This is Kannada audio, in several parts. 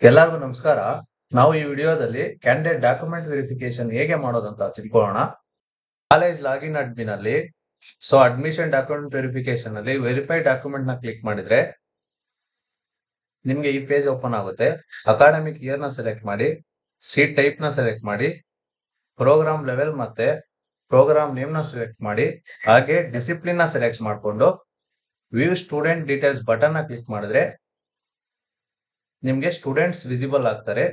ಎಲ್ಲರಿಗೂ ನಮಸ್ಕಾರ. ನಾವು ಈ ವಿಡಿಯೋದಲ್ಲಿ ಕ್ಯಾಂಡಿಡೇಟ್ ಡಾಕ್ಯುಮೆಂಟ್ ವೆರಿಫಿಕೇಶನ್ ಹೇಗೆ ಮಾಡೋದಂತ ತಿಳ್ಕೊಳ್ಳೋಣ. ಕಾಲೇಜ್ ಲಾಗಿನ್ ಅಡ್ಮಿನ್ ಅಲ್ಲಿ ಅಡ್ಮಿಷನ್ ಡಾಕ್ಯುಮೆಂಟ್ ವೆರಿಫಿಕೇಶನ್ ಅಲ್ಲಿ ವೆರಿಫೈ ಡಾಕ್ಯುಮೆಂಟ್ ನ ಕ್ಲಿಕ್ ಮಾಡಿದ್ರೆ ನಿಮ್ಗೆ ಈ ಪೇಜ್ ಓಪನ್ ಆಗುತ್ತೆ. ಅಕಾಡೆಮಿಕ್ ಇಯರ್ ನ ಸೆಲೆಕ್ಟ್ ಮಾಡಿ, ಸೀಟ್ ಟೈಪ್ ನ ಸೆಲೆಕ್ಟ್ ಮಾಡಿ, ಪ್ರೋಗ್ರಾಮ್ ಲೆವೆಲ್ ಮತ್ತೆ ಪ್ರೋಗ್ರಾಮ್ ನೇಮ್ ನ ಸೆಲೆಕ್ಟ್ ಮಾಡಿ, ಹಾಗೆ ಡಿಸಿಪ್ಲಿನ್ ನ ಸೆಲೆಕ್ಟ್ ಮಾಡಿಕೊಂಡು ವ್ಯೂ ಸ್ಟೂಡೆಂಟ್ ಡೀಟೇಲ್ಸ್ ಬಟನ್ ನ ಕ್ಲಿಕ್ ಮಾಡಿದ್ರೆ ನಿಮ್ಗೆ ಸ್ಟೂಡೆಂಟ್ಸ್ ವಿಸಿಬಲ್ ಆಗ್ತಾರೆ.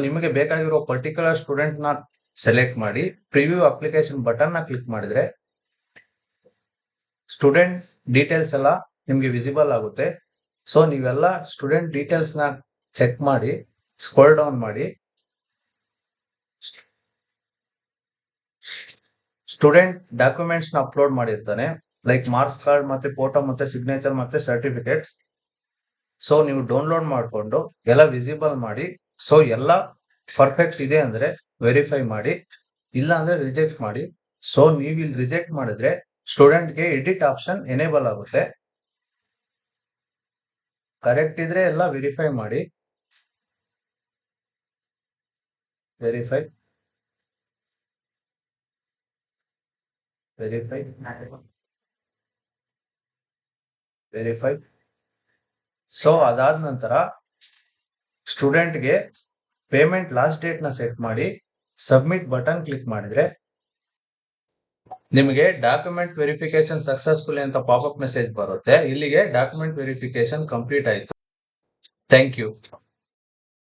ನಿಮಗೆ ಬೇಕಾಗಿರೋ ಪರ್ಟಿಕ್ಯುಲರ್ ಸ್ಟೂಡೆಂಟ್ ನ ಸೆಲೆಕ್ಟ್ ಮಾಡಿ ಪ್ರಿವ್ಯೂ ಅಪ್ಲಿಕೇಶನ್ ಬಟನ್ ನ ಕ್ಲಿಕ್ ಮಾಡಿದ್ರೆ ಸ್ಟೂಡೆಂಟ್ ಡೀಟೇಲ್ಸ್ ಎಲ್ಲ ನಿಮ್ಗೆ ವಿಸಿಬಲ್ ಆಗುತ್ತೆ. ನೀವೆಲ್ಲ ಸ್ಟೂಡೆಂಟ್ ಡೀಟೇಲ್ಸ್ ನ ಚೆಕ್ ಮಾಡಿ ಸ್ಕ್ರೋಲ್ ಡೌನ್ ಮಾಡಿ ಸ್ಟೂಡೆಂಟ್ ಡಾಕ್ಯುಮೆಂಟ್ಸ್ ನ ಅಪ್ಲೋಡ್ ಮಾಡಿರ್ತಾನೆ, ಲೈಕ್ ಮಾರ್ಕ್ಸ್ ಕಾರ್ಡ್ ಮತ್ತೆ ಫೋಟೋ ಮತ್ತೆ ಸಿಗ್ನೇಚರ್ ಮತ್ತೆ ಸರ್ಟಿಫಿಕೇಟ್ಸ್. ನೀವು ಡೌನ್ಲೋಡ್ ಮಾಡಿಕೊಂಡು ಎಲ್ಲ ವಿಸಿಬಲ್ ಮಾಡಿ. ಎಲ್ಲ ಪರ್ಫೆಕ್ಟ್ ಇದೆ ಅಂದ್ರೆ ವೆರಿಫೈ ಮಾಡಿ, ಇಲ್ಲ ಅಂದ್ರೆ ರಿಜೆಕ್ಟ್ ಮಾಡಿ. ನೀವು ಇಲ್ಲಿ ರಿಜೆಕ್ಟ್ ಮಾಡಿದ್ರೆ ಸ್ಟೂಡೆಂಟ್ಗೆ ಎಡಿಟ್ ಆಪ್ಷನ್ ಎನೇಬಲ್ ಆಗುತ್ತೆ. ಕರೆಕ್ಟ್ ಇದ್ರೆ ಎಲ್ಲ ವೆರಿಫೈ ಮಾಡಿ. ವೆರಿಫೈ ವೆರಿಫೈ ವೆರಿಫೈ ಅದಾದ ನಂತರ ಸ್ಟೂಡೆಂಟ್ಗೆ ಪೇಮೆಂಟ್ ಲಾಸ್ಟ್ ಡೇಟ್ ನ ಸೆಟ್ ಮಾಡಿ ಸಬ್ಮಿಟ್ ಬಟನ್ ಕ್ಲಿಕ್ ಮಾಡಿದ್ರೆ ನಿಮಗೆ ಡಾಕ್ಯುಮೆಂಟ್ ವೆರಿಫಿಕೇಶನ್ ಸಕ್ಸಸ್ಫುಲ್ ಅಂತ ಪಾಪ್ಅಪ್ ಮೆಸೇಜ್ ಬರುತ್ತೆ. ಇಲ್ಲಿಗೆ ಡಾಕ್ಯುಮೆಂಟ್ ವೆರಿಫಿಕೇಶನ್ ಕಂಪ್ಲೀಟ್ ಆಯ್ತು. Thank you.